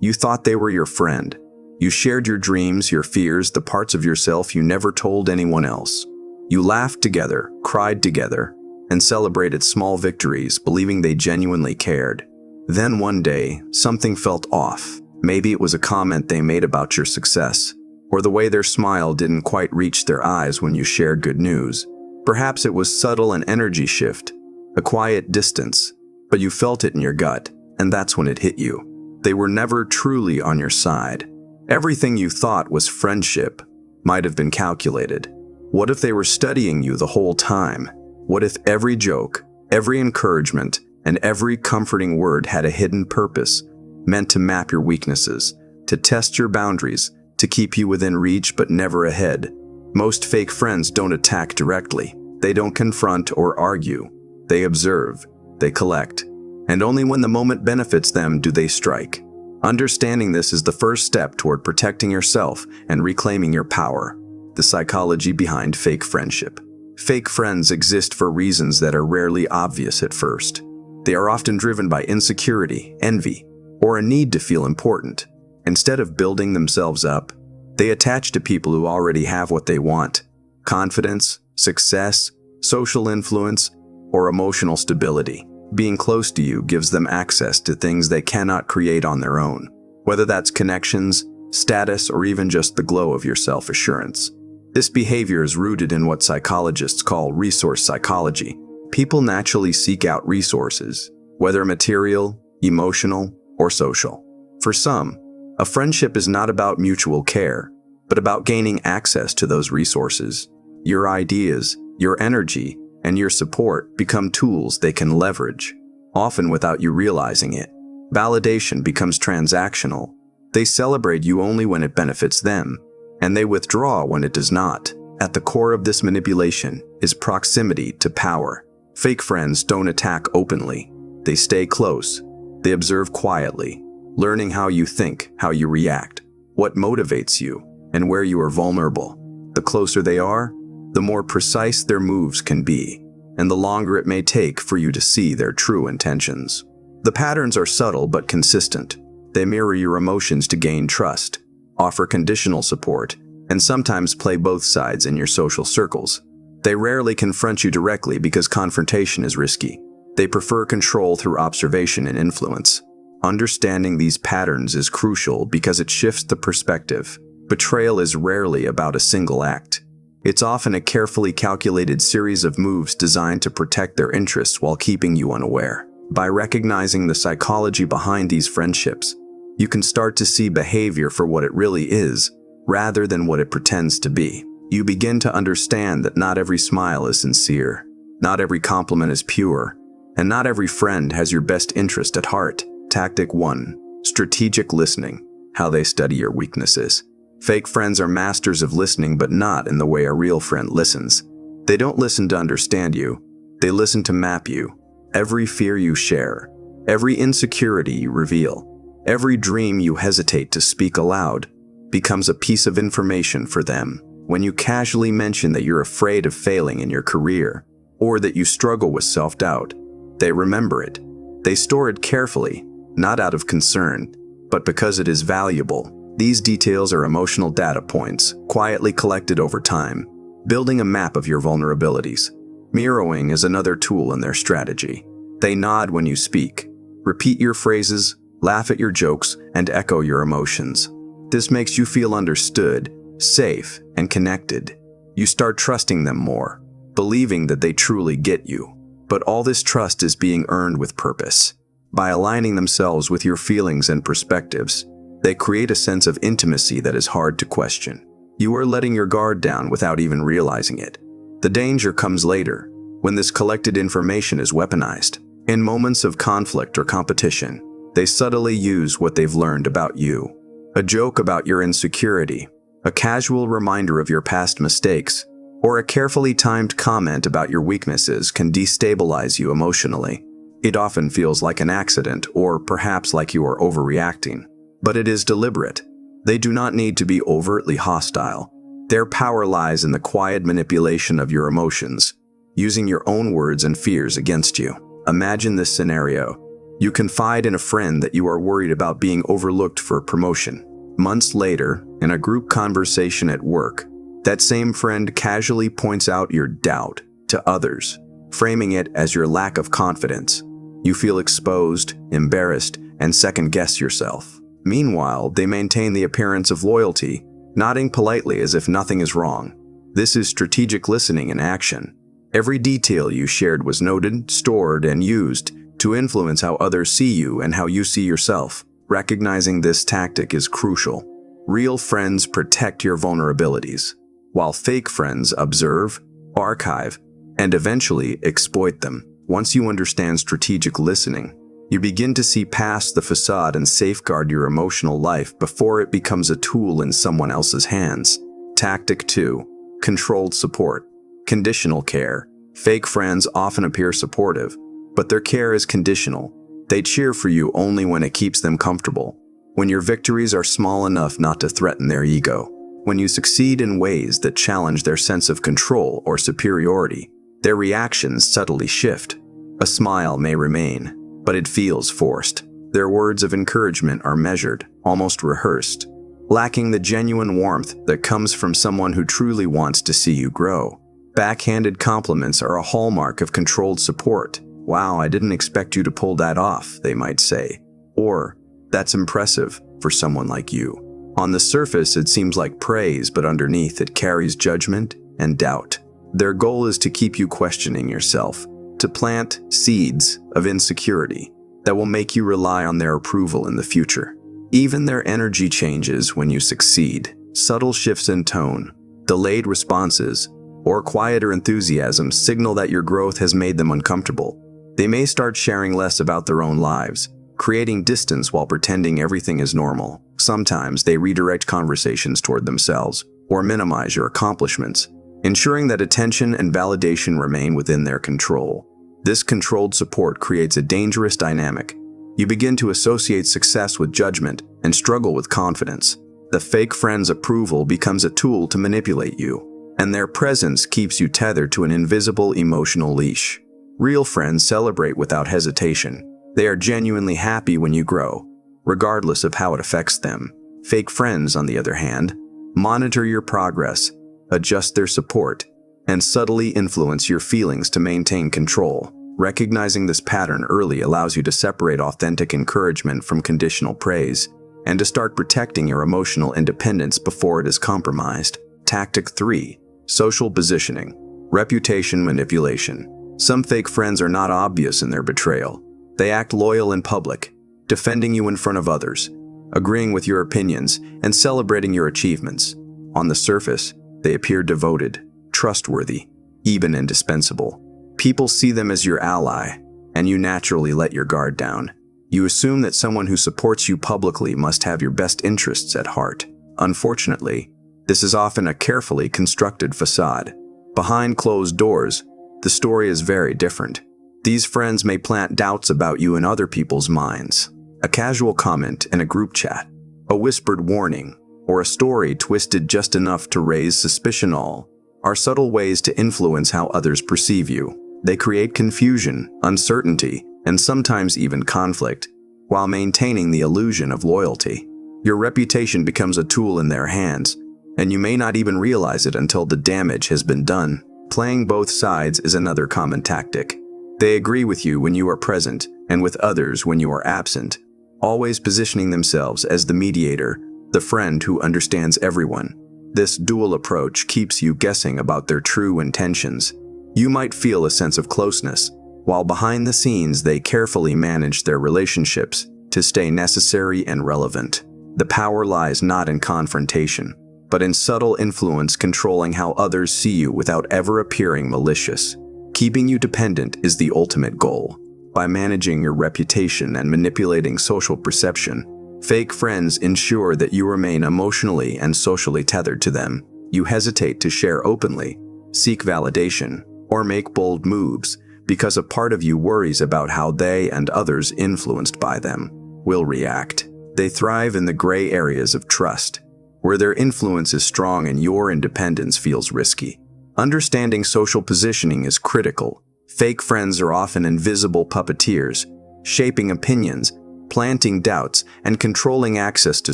You thought they were your friend. You shared your dreams, your fears, the parts of yourself you never told anyone else. You laughed together, cried together, and celebrated small victories, believing they genuinely cared. Then one day, something felt off. Maybe it was a comment they made about your success, or the way their smile didn't quite reach their eyes when you shared good news. Perhaps it was subtle, an energy shift, a quiet distance, but you felt it in your gut, and that's when it hit you. They were never truly on your side. Everything you thought was friendship might have been calculated. What if they were studying you the whole time? What if every joke, every encouragement, and every comforting word had a hidden purpose, meant to map your weaknesses, to test your boundaries, to keep you within reach but never ahead? Most fake friends don't attack directly. They don't confront or argue. They observe, they collect, and only when the moment benefits them do they strike. Understanding this is the first step toward protecting yourself and reclaiming your power. The psychology behind fake friendship. Fake friends exist for reasons that are rarely obvious at first. They are often driven by insecurity, envy, or a need to feel important. Instead of building themselves up, they attach to people who already have what they want: confidence, success, social influence, or emotional stability. Being close to you gives them access to things they cannot create on their own, whether that's connections, status, or even just the glow of your self-assurance. This behavior is rooted in what psychologists call resource psychology. People naturally seek out resources, whether material, emotional, or social. For some, a friendship is not about mutual care, but about gaining access to those resources. Your ideas, your energy, and your support become tools they can leverage, often without you realizing it. Validation becomes transactional. They celebrate you only when it benefits them, and they withdraw when it does not. At the core of this manipulation is proximity to power. Fake friends don't attack openly. They stay close. They observe quietly, learning how you think, how you react, what motivates you, and where you are vulnerable. The closer they are, the more precise their moves can be, and the longer it may take for you to see their true intentions. The patterns are subtle but consistent. They mirror your emotions to gain trust, offer conditional support, and sometimes play both sides in your social circles. They rarely confront you directly because confrontation is risky. They prefer control through observation and influence. Understanding these patterns is crucial because it shifts the perspective. Betrayal is rarely about a single act. It's often a carefully calculated series of moves designed to protect their interests while keeping you unaware. By recognizing the psychology behind these friendships, you can start to see behavior for what it really is, rather than what it pretends to be. You begin to understand that not every smile is sincere, not every compliment is pure, and not every friend has your best interest at heart. Tactic 1. Strategic listening. How they study your weaknesses. Fake friends are masters of listening, but not in the way a real friend listens. They don't listen to understand you. They listen to map you. Every fear you share, every insecurity you reveal, every dream you hesitate to speak aloud becomes a piece of information for them. When you casually mention that you're afraid of failing in your career, or that you struggle with self-doubt, they remember it. They store it carefully, not out of concern, but because it is valuable. These details are emotional data points, quietly collected over time, building a map of your vulnerabilities. Mirroring is another tool in their strategy. They nod when you speak, repeat your phrases, laugh at your jokes, and echo your emotions. This makes you feel understood, safe, and connected. You start trusting them more, believing that they truly get you. But all this trust is being earned with purpose. By aligning themselves with your feelings and perspectives, they create a sense of intimacy that is hard to question. You are letting your guard down without even realizing it. The danger comes later, when this collected information is weaponized. In moments of conflict or competition, they subtly use what they've learned about you. A joke about your insecurity, a casual reminder of your past mistakes, or a carefully timed comment about your weaknesses can destabilize you emotionally. It often feels like an accident, or perhaps like you are overreacting. But it is deliberate. They do not need to be overtly hostile. Their power lies in the quiet manipulation of your emotions, using your own words and fears against you. Imagine this scenario. You confide in a friend that you are worried about being overlooked for a promotion. Months later, in a group conversation at work, that same friend casually points out your doubt to others, framing it as your lack of confidence. You feel exposed, embarrassed, and second-guess yourself. Meanwhile, they maintain the appearance of loyalty, nodding politely as if nothing is wrong. This is strategic listening in action. Every detail you shared was noted, stored, and used to influence how others see you and how you see yourself. Recognizing this tactic is crucial. Real friends protect your vulnerabilities, while fake friends observe, archive, and eventually exploit them. Once you understand strategic listening, you begin to see past the facade and safeguard your emotional life before it becomes a tool in someone else's hands. Tactic 2. Controlled support. Conditional care. Fake friends often appear supportive, but their care is conditional. They cheer for you only when it keeps them comfortable, when your victories are small enough not to threaten their ego, when you succeed in ways that challenge their sense of control or superiority. Their reactions subtly shift. A smile may remain, but it feels forced. Their words of encouragement are measured, almost rehearsed, lacking the genuine warmth that comes from someone who truly wants to see you grow. Backhanded compliments are a hallmark of controlled support. "Wow, I didn't expect you to pull that off," they might say. Or, "That's impressive for someone like you." On the surface, it seems like praise, but underneath it carries judgment and doubt. Their goal is to keep you questioning yourself, to plant seeds of insecurity that will make you rely on their approval in the future. Even their energy changes when you succeed. Subtle shifts in tone, delayed responses, or quieter enthusiasm signal that your growth has made them uncomfortable. They may start sharing less about their own lives, creating distance while pretending everything is normal. Sometimes they redirect conversations toward themselves or minimize your accomplishments, ensuring that attention and validation remain within their control. This controlled support creates a dangerous dynamic. You begin to associate success with judgment and struggle with confidence. The fake friend's approval becomes a tool to manipulate you, and their presence keeps you tethered to an invisible emotional leash. Real friends celebrate without hesitation. They are genuinely happy when you grow, regardless of how it affects them. Fake friends, on the other hand, monitor your progress, adjust their support, and subtly influence your feelings to maintain control. Recognizing this pattern early allows you to separate authentic encouragement from conditional praise, and to start protecting your emotional independence before it is compromised. Tactic 3. Social positioning. Reputation manipulation. Some fake friends are not obvious in their betrayal. They act loyal in public, defending you in front of others, agreeing with your opinions, and celebrating your achievements. On the surface, they appear devoted, trustworthy, even indispensable. People see them as your ally, and you naturally let your guard down. You assume that someone who supports you publicly must have your best interests at heart. Unfortunately, this is often a carefully constructed facade. Behind closed doors, the story is very different. These friends may plant doubts about you in other people's minds. A casual comment in a group chat, a whispered warning, or a story twisted just enough to raise suspicion all are subtle ways to influence how others perceive you. They create confusion, uncertainty, and sometimes even conflict, while maintaining the illusion of loyalty. Your reputation becomes a tool in their hands, and you may not even realize it until the damage has been done. Playing both sides is another common tactic. They agree with you when you are present, and with others when you are absent, always positioning themselves as the mediator, the friend who understands everyone. This dual approach keeps you guessing about their true intentions. You might feel a sense of closeness, while behind the scenes they carefully manage their relationships to stay necessary and relevant. The power lies not in confrontation, but in subtle influence controlling how others see you without ever appearing malicious. Keeping you dependent is the ultimate goal. By managing your reputation and manipulating social perception, fake friends ensure that you remain emotionally and socially tethered to them. You hesitate to share openly, seek validation, or make bold moves because a part of you worries about how they and others influenced by them will react. They thrive in the gray areas of trust, where their influence is strong and your independence feels risky. Understanding social positioning is critical. Fake friends are often invisible puppeteers, shaping opinions, planting doubts, and controlling access to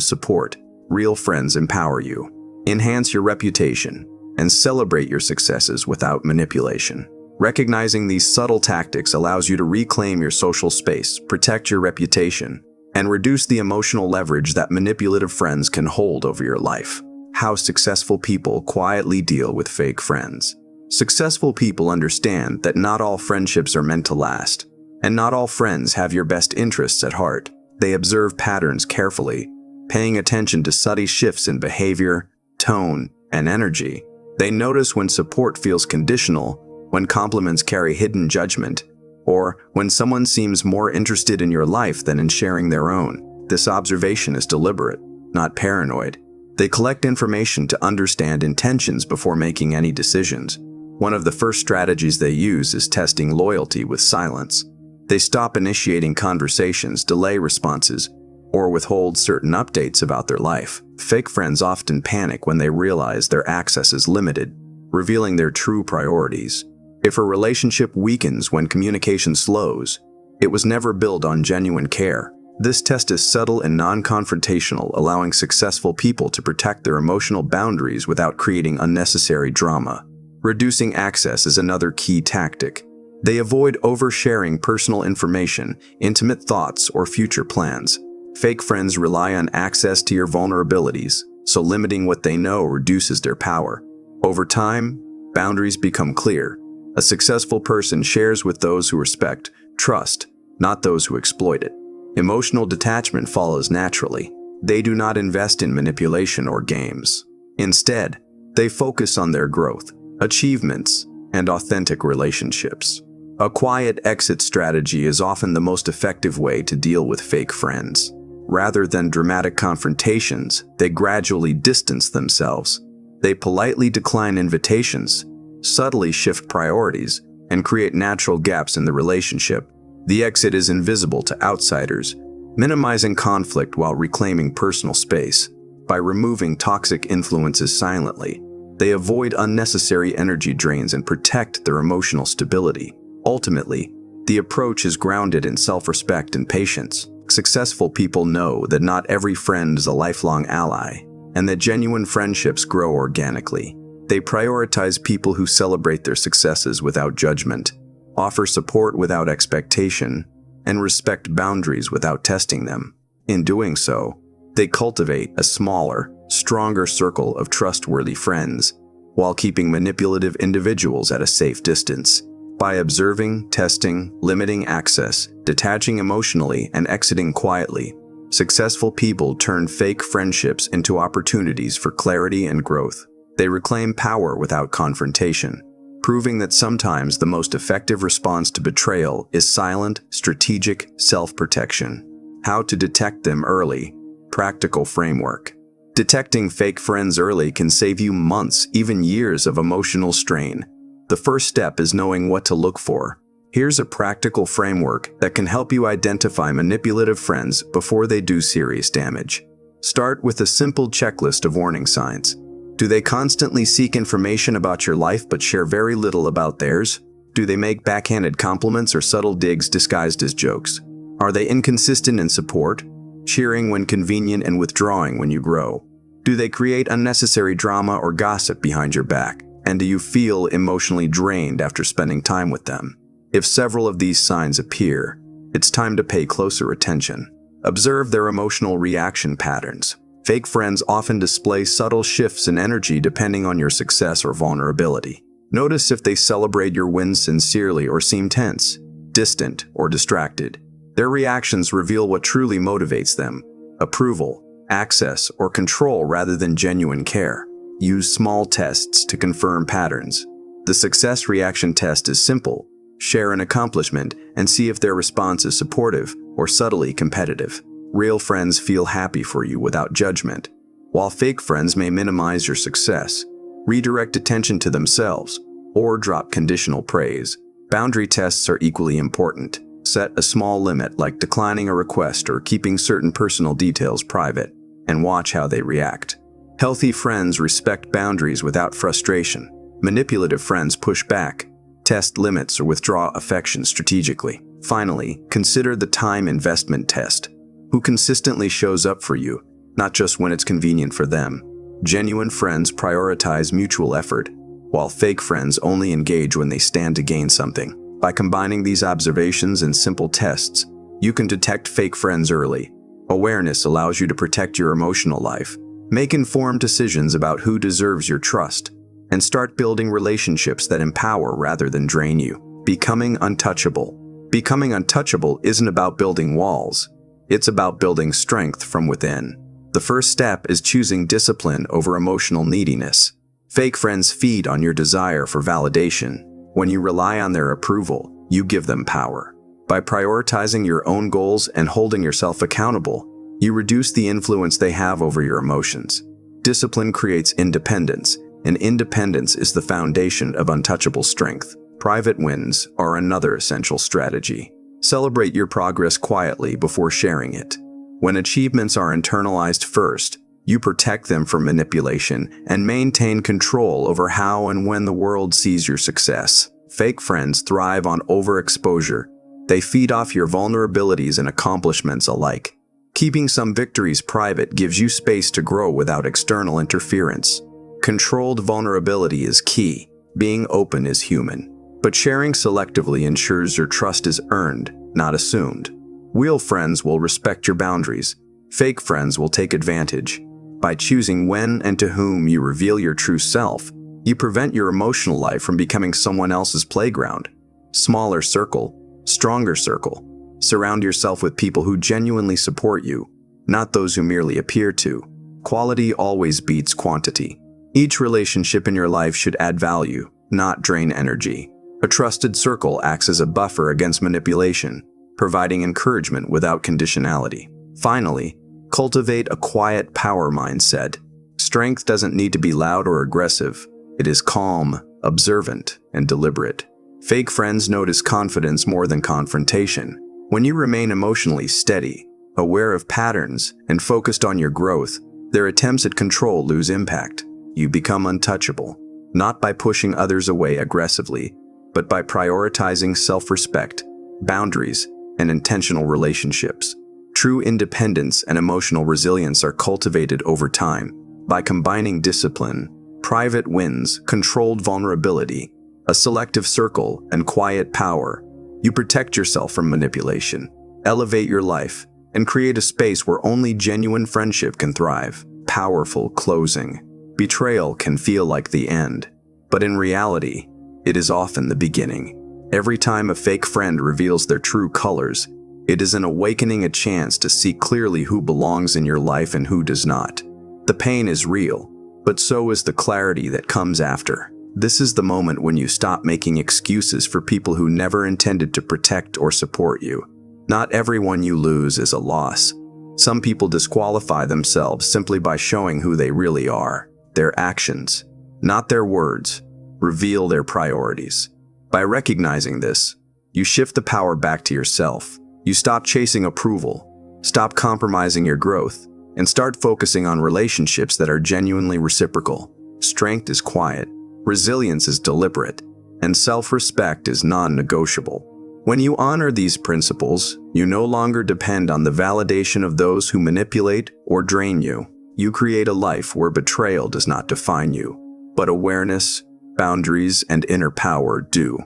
support. Real friends empower you, enhance your reputation, and celebrate your successes without manipulation. Recognizing these subtle tactics allows you to reclaim your social space, protect your reputation, and reduce the emotional leverage that manipulative friends can hold over your life. How successful people quietly deal with fake friends. Successful people understand that not all friendships are meant to last, and not all friends have your best interests at heart. They observe patterns carefully, paying attention to subtle shifts in behavior, tone, and energy. They notice when support feels conditional, when compliments carry hidden judgment, or when someone seems more interested in your life than in sharing their own. This observation is deliberate, not paranoid. They collect information to understand intentions before making any decisions. One of the first strategies they use is testing loyalty with silence. They stop initiating conversations, delay responses, or withhold certain updates about their life. Fake friends often panic when they realize their access is limited, revealing their true priorities. If a relationship weakens when communication slows, it was never built on genuine care. This test is subtle and non-confrontational, allowing successful people to protect their emotional boundaries without creating unnecessary drama. Reducing access is another key tactic. They avoid oversharing personal information, intimate thoughts, or future plans. Fake friends rely on access to your vulnerabilities, so limiting what they know reduces their power. Over time, boundaries become clear. A successful person shares with those who respect, trust, not those who exploit it. Emotional detachment follows naturally. They do not invest in manipulation or games. Instead, they focus on their growth, achievements, and authentic relationships. A quiet exit strategy is often the most effective way to deal with fake friends. Rather than dramatic confrontations, they gradually distance themselves. They politely decline invitations, subtly shift priorities, and create natural gaps in the relationship. The exit is invisible to outsiders, minimizing conflict while reclaiming personal space. By removing toxic influences silently, they avoid unnecessary energy drains and protect their emotional stability. Ultimately, the approach is grounded in self-respect and patience. Successful people know that not every friend is a lifelong ally, and that genuine friendships grow organically. They prioritize people who celebrate their successes without judgment, offer support without expectation, and respect boundaries without testing them. In doing so, they cultivate a smaller, stronger circle of trustworthy friends, while keeping manipulative individuals at a safe distance. By observing, testing, limiting access, detaching emotionally, and exiting quietly, successful people turn fake friendships into opportunities for clarity and growth. They reclaim power without confrontation, proving that sometimes the most effective response to betrayal is silent, strategic self-protection. How to detect them early. Practical framework. Detecting fake friends early can save you months, even years of emotional strain. The first step is knowing what to look for. Here's a practical framework that can help you identify manipulative friends before they do serious damage. Start with a simple checklist of warning signs. Do they constantly seek information about your life but share very little about theirs? Do they make backhanded compliments or subtle digs disguised as jokes? Are they inconsistent in support, cheering when convenient and withdrawing when you grow? Do they create unnecessary drama or gossip behind your back? And do you feel emotionally drained after spending time with them? If several of these signs appear, it's time to pay closer attention. Observe their emotional reaction patterns. Fake friends often display subtle shifts in energy depending on your success or vulnerability. Notice if they celebrate your wins sincerely or seem tense, distant, or distracted. Their reactions reveal what truly motivates them: approval, access, or control rather than genuine care. Use small tests to confirm patterns. The success reaction test is simple. Share an accomplishment and see if their response is supportive or subtly competitive. Real friends feel happy for you without judgment, while fake friends may minimize your success, redirect attention to themselves, or drop conditional praise. Boundary tests are equally important. Set a small limit, like declining a request or keeping certain personal details private, and watch how they react. Healthy friends respect boundaries without frustration. Manipulative friends push back, test limits, or withdraw affection strategically. Finally, consider the time investment test. Who consistently shows up for you, not just when it's convenient for them? Genuine friends prioritize mutual effort, while fake friends only engage when they stand to gain something. By combining these observations and simple tests, you can detect fake friends early. Awareness allows you to protect your emotional life, make informed decisions about who deserves your trust, and start building relationships that empower rather than drain you. Becoming untouchable. Becoming untouchable isn't about building walls. It's about building strength from within. The first step is choosing discipline over emotional neediness. Fake friends feed on your desire for validation. When you rely on their approval, you give them power. By prioritizing your own goals and holding yourself accountable, you reduce the influence they have over your emotions. Discipline creates independence, and independence is the foundation of untouchable strength. Private wins are another essential strategy. Celebrate your progress quietly before sharing it. When achievements are internalized first, you protect them from manipulation and maintain control over how and when the world sees your success. Fake friends thrive on overexposure. They feed off your vulnerabilities and accomplishments alike. Keeping some victories private gives you space to grow without external interference. Controlled vulnerability is key. Being open is human. But sharing selectively ensures your trust is earned, not assumed. Real friends will respect your boundaries. Fake friends will take advantage. By choosing when and to whom you reveal your true self, you prevent your emotional life from becoming someone else's playground. Smaller circle, stronger circle. Surround yourself with people who genuinely support you, not those who merely appear to. Quality always beats quantity. Each relationship in your life should add value, not drain energy. A trusted circle acts as a buffer against manipulation, providing encouragement without conditionality. Finally, cultivate a quiet power mindset. Strength doesn't need to be loud or aggressive. It is calm, observant, and deliberate. Fake friends notice confidence more than confrontation. When you remain emotionally steady, aware of patterns, and focused on your growth, their attempts at control lose impact. You become untouchable, not by pushing others away aggressively, but by prioritizing self-respect, boundaries, and intentional relationships. True independence and emotional resilience are cultivated over time by combining discipline, private wins, controlled vulnerability, a selective circle, and quiet power. You protect yourself from manipulation, elevate your life, and create a space where only genuine friendship can thrive. Powerful closing. Betrayal can feel like the end, but in reality, it is often the beginning. Every time a fake friend reveals their true colors, it is an awakening, a chance to see clearly who belongs in your life and who does not. The pain is real, but so is the clarity that comes after. This is the moment when you stop making excuses for people who never intended to protect or support you. Not everyone you lose is a loss. Some people disqualify themselves simply by showing who they really are. Their actions, not their words, reveal their priorities. By recognizing this, you shift the power back to yourself. You stop chasing approval, stop compromising your growth, and start focusing on relationships that are genuinely reciprocal. Strength is quiet, resilience is deliberate, and self-respect is non-negotiable. When you honor these principles, you no longer depend on the validation of those who manipulate or drain you. You create a life where betrayal does not define you, but awareness, boundaries, and inner power do.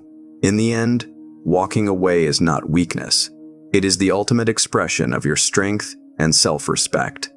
In the end, walking away is not weakness. It is the ultimate expression of your strength and self-respect.